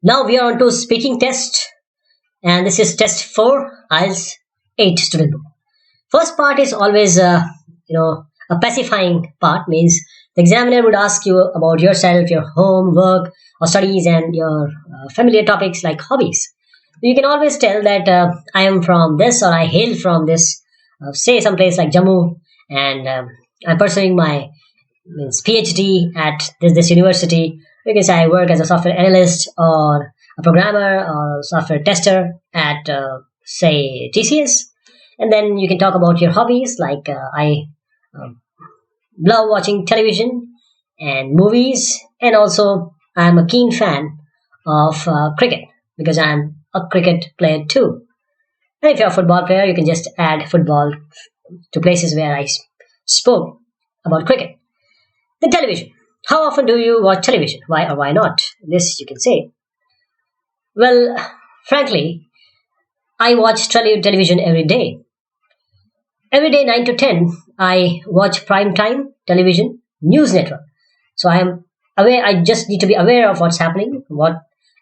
Now we are on to speaking test, and this is test 4 IELTS 8 student book. First part is always a pacifying part, means the examiner would ask you about yourself, your home, work, or studies, and your familiar topics like hobbies. You can always tell that I am from this or I hail from this, say some place like Jammu, and I'm pursuing my means PhD at this university. You can say I work as a software analyst or a programmer or software tester at say TCS. And then you can talk about your hobbies like I um, love watching television and movies, and also I'm a keen fan of cricket because I'm a cricket player too. And if you're a football player, you can just add football to places where I spoke about cricket. The television. How often do you watch television? Why or why not? This you can say. Well, frankly, I watch television every day. Every day, 9 to 10, I watch prime time television news network. So I am aware, I just need to be aware of what's happening, what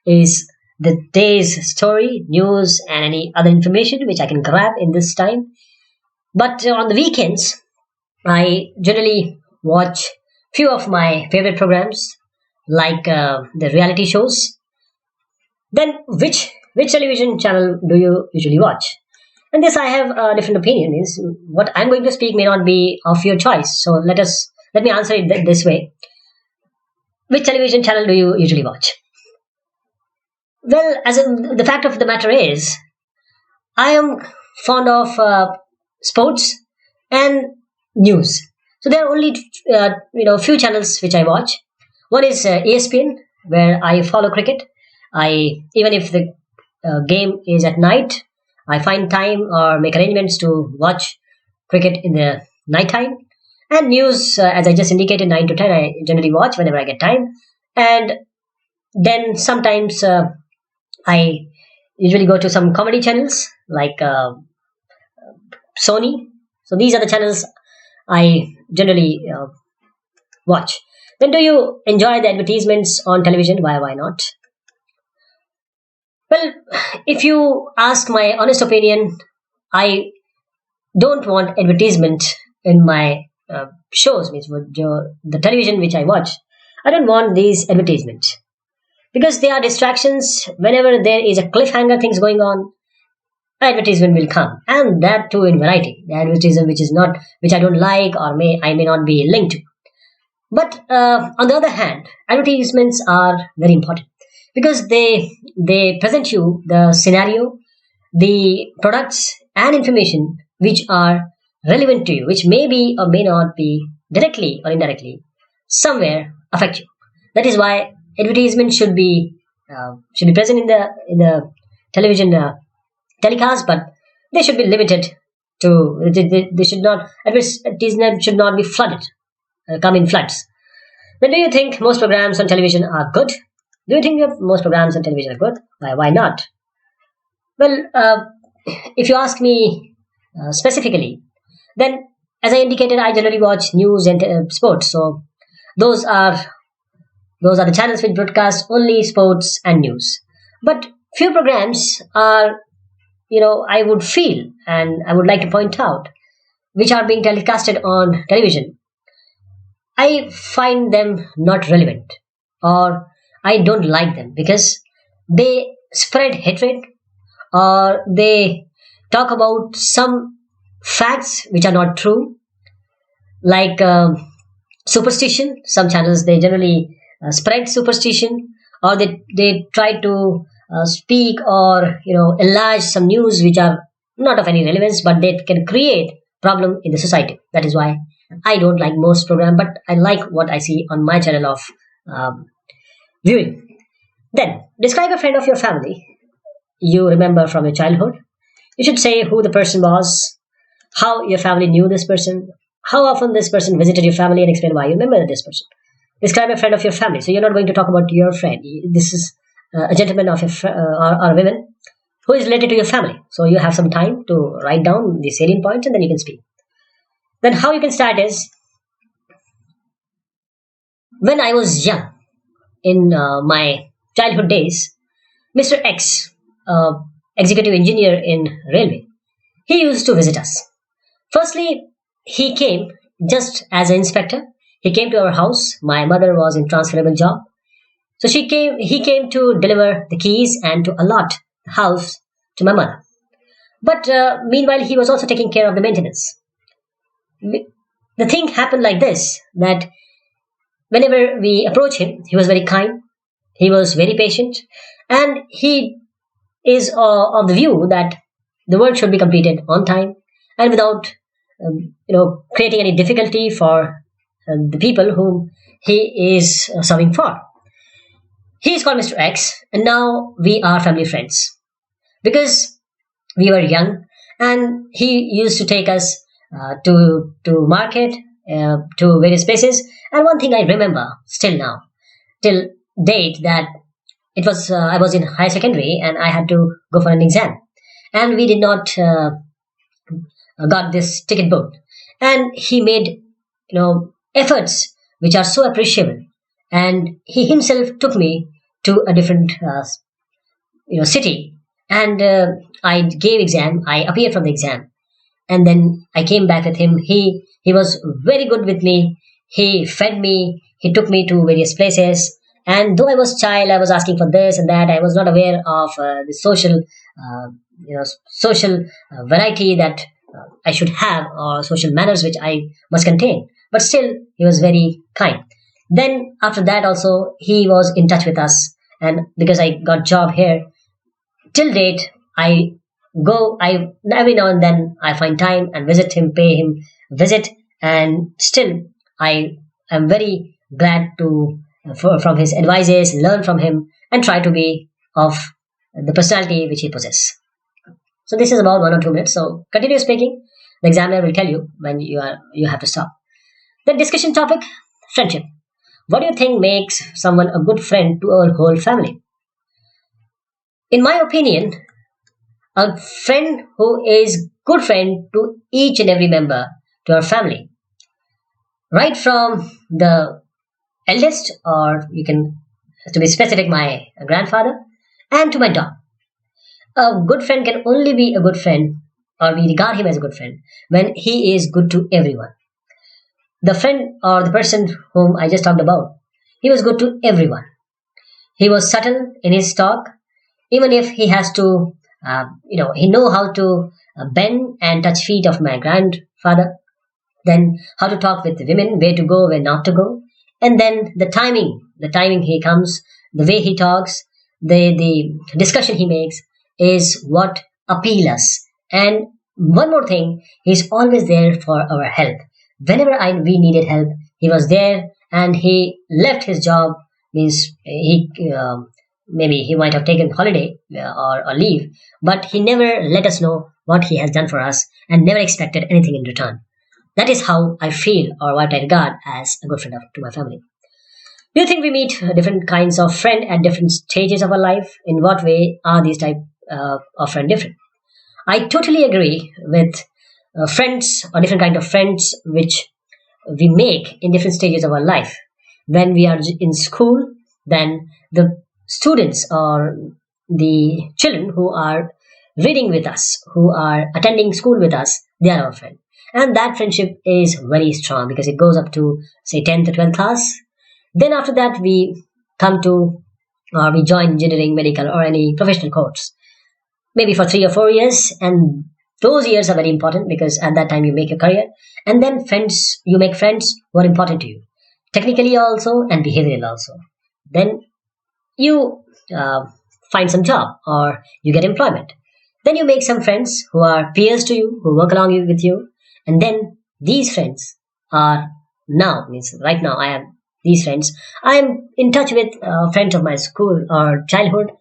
is the day's story, news, and any other information which I can grab in this time. But on the weekends, I generally watch few of my favorite programs like the reality shows. Then which television channel do you usually watch? And this I have a different opinion. Is what I'm going to speak may not be of your choice. So let me answer it this way. Which television channel do you usually watch? Well, the fact of the matter is, I am fond of sports and news. So there are only few channels which I watch. One is ESPN, where I follow cricket. I even if the game is at night, I find time or make arrangements to watch cricket in the night time. And news, as I just indicated, 9 to 10, I generally watch whenever I get time. And then sometimes I usually go to some comedy channels like Sony. So these are the channels I generally watch. Then, do you enjoy the advertisements on television? Why not? Well, if you ask my honest opinion, I don't want advertisement in my shows, means the television which I watch. I don't want these advertisements because they are distractions. Whenever there is a cliffhanger things going on, advertisement will come, and that too in variety. The advertisement which I don't like or may not be linked to. But on the other hand, advertisements are very important because they present you the scenario, the products and information which are relevant to you, which may be or may not be directly or indirectly somewhere affect you. That is why advertisement should be present in the television telecast, but they should be limited to. They should not advertisement should not be flooded, come in floods. Then, do you think most programs on television are good? Do you think that most programs on television are good? Why not? Well, if you ask me specifically, then as I indicated, I generally watch news and sports. So those are those are the channels which broadcast only sports and news. But few programs are, I would feel and I would like to point out, which are being telecasted on television. I find them not relevant, or I don't like them because they spread hatred, or they talk about some facts which are not true, like superstition. Some channels they generally spread superstition, or they try to speak or enlarge some news which are not of any relevance, but they can create problem in the society. That is why I don't like most program, but I like what I see on my channel of um, viewing. Then describe a friend of your family you remember from your childhood. You should say who the person was, how your family knew this person, how often this person visited your family, and explain why you remember this person. Describe a friend of your family. So you're not going to talk about your friend. This is a gentleman of your or a woman who is related to your family. So you have some time to write down the salient points, and then you can speak. Then how you can start is, when I was young in my childhood days, Mr. X, uh, executive engineer in railway, he used to visit us. Firstly, he came just as an inspector. He came to our house. My mother was in transferable job. So he came to deliver the keys and to allot the house to my mother. But meanwhile, he was also taking care of the maintenance. The thing happened like this, that whenever we approach him, he was very kind, he was very patient, and he is of the view that the work should be completed on time and without creating any difficulty for the people whom he is serving for. He is called Mr. X, and now we are family friends because we were young, and he used to take us to market, to various places. And one thing I remember still now, till date, that it was I was in high secondary and I had to go for an exam, and we did not got this ticket booked, and he made efforts which are so appreciable, and he himself took me to a different city, and I gave exam. I appeared from the exam, and then I came back with him. He was very good with me. He fed me. He took me to various places. And though I was child, I was asking for this and that. I was not aware of the social variety that I should have, or social manners which I must contain. But still, he was very kind. Then after that, also he was in touch with us, and because I got job here, till date I I every now and then I find time and visit him, pay him visit, and still I am very glad to from his advices, learn from him, and try to be of the personality which he possesses. So this is about 1 or 2 minutes, so continue speaking. The examiner will tell you when you have to stop. The discussion topic: friendship. What do you think makes someone a good friend to our whole family? In my opinion, a friend who is good friend to each and every member to our family, right from the eldest, or you can, to be specific, my grandfather, and to my dog. A good friend can only be a good friend, or we regard him as a good friend, when he is good to everyone. The friend or the person whom I just talked about, he was good to everyone. He was subtle in his talk, even if he has to, he know how to bend and touch feet of my grandfather, then how to talk with the women, where to go, where not to go, and then the timing he comes, the way he talks, the discussion he makes is what appeal us. And one more thing, he's always there for our help. Whenever we needed help, he was there, and he left his job. Means he maybe he might have taken holiday or leave, but he never let us know what he has done for us, and never expected anything in return. That is how I feel, or what I regard as a good friend to my family. Do you think we meet different kinds of friend at different stages of our life? In what way are these type of friend different? I totally agree with friends, or different kind of friends which we make in different stages of our life. When we are in school, then the students or the children who are reading with us, who are attending school with us, they are our friend. And that friendship is very strong because it goes up to, say, 10th or 12th class. Then after that, we come to, or we join engineering, medical, or any professional course, maybe for 3 or 4 years. And those years are very important because at that time you make a career. And then friends, you make friends who are important to you, technically also and behavioral also. Then you find some job, or you get employment. Then you make some friends who are peers to you, who work along with you. And then these friends are now, means right now I have these friends. I am in touch with friends of my school or childhood,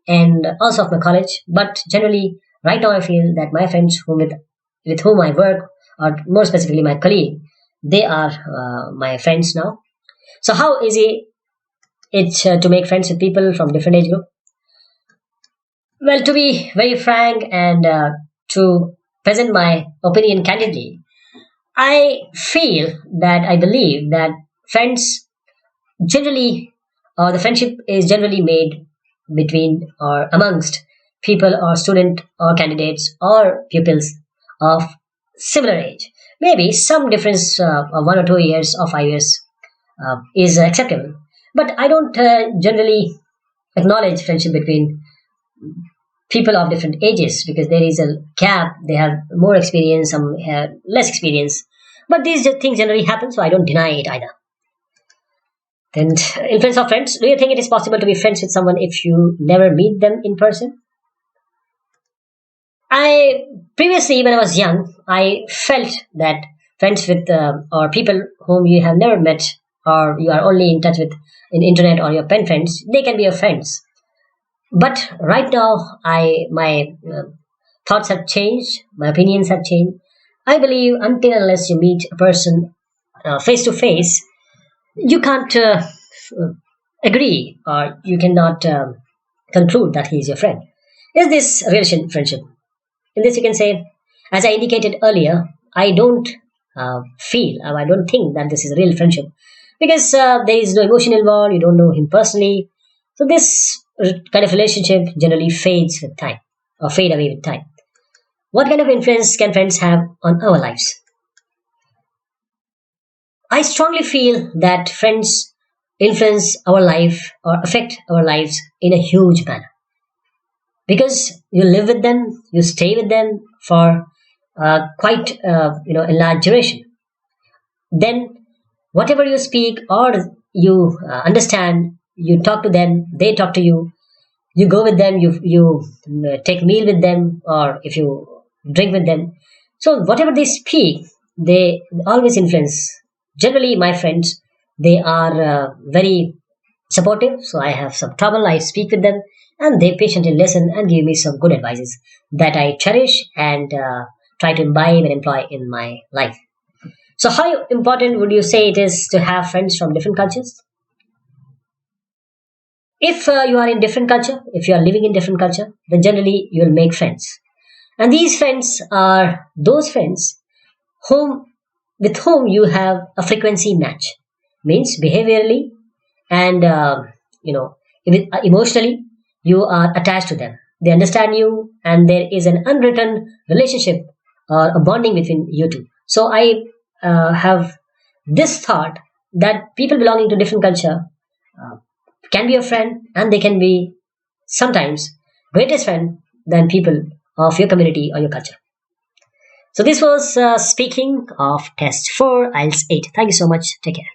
and also of my college. But generally, right now I feel that my friends with whom I work, or more specifically my colleague, they are my friends now. So how easy it's to make friends with people from different age group? Well, to be very frank and to present my opinion candidly, I feel that I believe that friends generally, or the friendship is generally made between or amongst people or student or candidates or pupils of similar age. Maybe some difference of 1 or 2 years or 5 years is acceptable. But I don't generally acknowledge friendship between people of different ages because there is a gap. They have more experience, some have less experience. But these things generally happen, so I don't deny it either. And influence of friends. Do you think it is possible to be friends with someone if you never meet them in person? I previously, when I was young, I felt that friends with or people whom you have never met or you are only in touch with in internet or your pen friends, they can be your friends. But right now, I my thoughts have changed, my opinions have changed. I believe until unless you meet a person face to face, you can't agree or you cannot conclude that he is your friend. Is this relation friendship? In this, you can say, as I indicated earlier, I don't feel, or I don't think that this is real friendship because there is no emotion involved. You don't know him personally, so this kind of relationship generally fades with time or fade away with time. What kind of influence can friends have on our lives? I strongly feel that friends influence our life or affect our lives in a huge manner because you live with them, you stay with them for quite a large duration. Then whatever you speak or you understand, you talk to them, they talk to you. You go with them, you take meal with them, or if you drink with them. So whatever they speak, they always influence. Generally, my friends, they are very supportive. So I have some trouble, I speak with them, and they patiently listen and give me some good advices that I cherish and try to imbibe and employ in my life. So, how important would you say it is to have friends from different cultures? If you are in different culture, if you are living in different culture, then generally you will make friends, and these friends are those friends whom with whom you have a frequency match, means behaviorally and emotionally you are attached to them. They understand you, and there is an unwritten relationship or a bonding between you two. So I have this thought that people belonging to different culture uh, can be a friend, and they can be sometimes greatest friend than people of your community or your culture. So this was speaking of test 4 IELTS 8. Thank you so much. Take care.